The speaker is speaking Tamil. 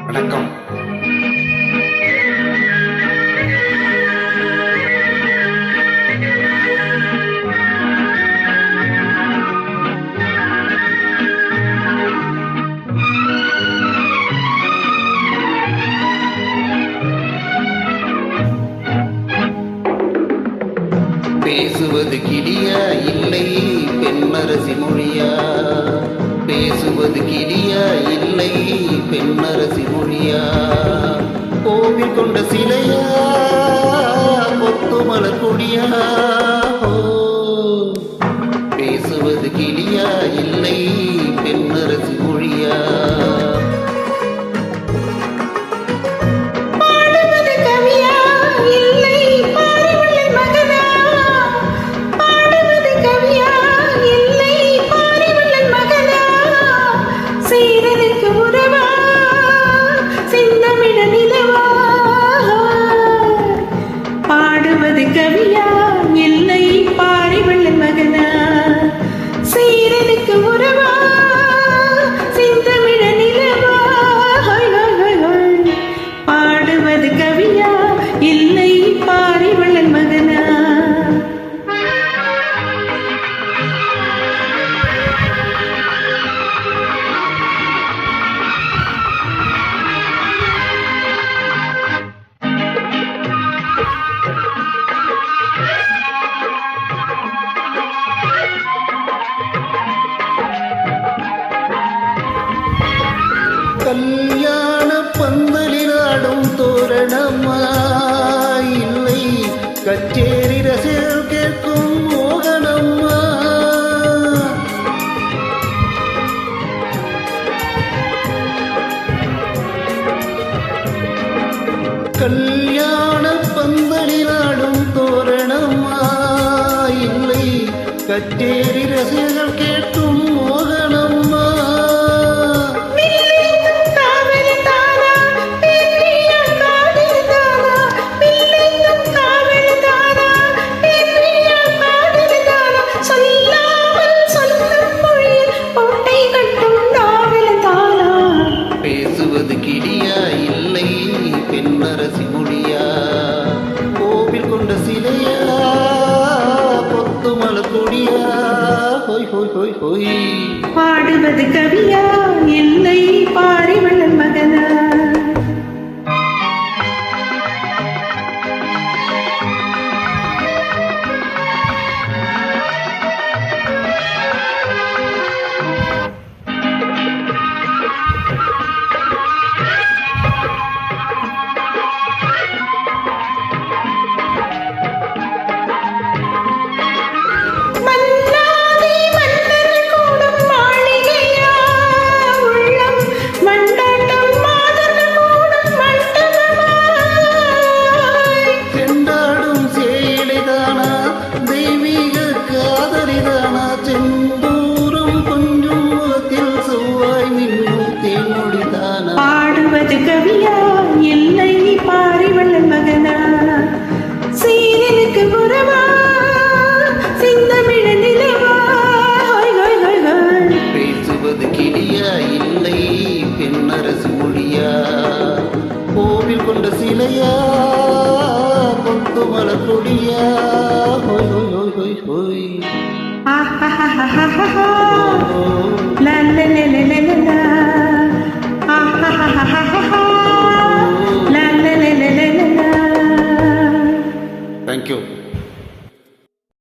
வணக்கம். பேசுவது கிளியா இல்லை பெண்ணரசி மொழியா? பேசுவது கிளியா இல்லை பெண்ணரசி மொழியா? கோவில் கொண்ட சிலையா கொத்து மலர் கொடியா? பேசுவது கிளியா இல்லை பெண்ணரசி மொழியா? கவியா இல்லை பாரிவள்ளல் மகனா? சீரனுக்கு உறவா சிந்தமிழ நிலவா? பாடுவது கவியா இல்லை பாரிவள்ளல் மகனா? கல்யாண பந்தலினாடும் தோரணமா இல்லை கச்சேரி ரசிகர் கேட்கும் மோகனம்மா? கல்யாண பந்தலினாடும் தோரணமா இல்லை கச்சேரி ரசிகர்கள் கேட்கும் மோகனம்மா? பேசுவது கிளியா இல்லை பெண்ணரசி மொழியா? கோவில் கொண்ட சிலையா கொத்து மலர் கொடியா? ஹோய் ஹோய் ஹோய் ஹோய். பாடுவது கவியா இல்லை பாரிவள்ளல் மகனா? பாடுவது கவியா இல்லை பாரிவள்ளல் மகனா? சீரனுக்கு உறவா சிந்தமிழ நிலவா? பேசுவது கிளியா இல்லை பெண்ணரசி மொழியா? கோவில் கொண்ட சிலையா கொத்து மலர் கொடியா? ஹோய் ஹோய் ஹோய் ஹோய் ஹோய். La la la la la la la. La la la la la la. Thank you.